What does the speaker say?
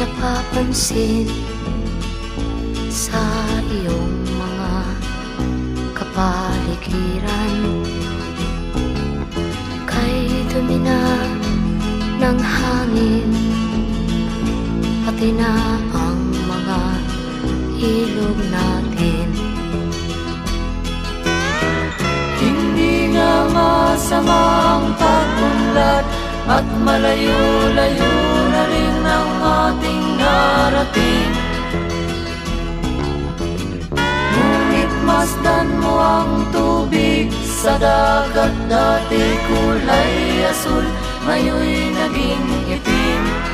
napapansin sa iyong mga kapaligiran. Kay dumi na ng hangin, pati na ang mga ilog natin. Hindi nga masama ang pag-unlad, at malayo-layo na rin ang ating narating. Ngunit masdan mo ang tubig sa dagat, dati kulay asul, ngayon'y naging itim.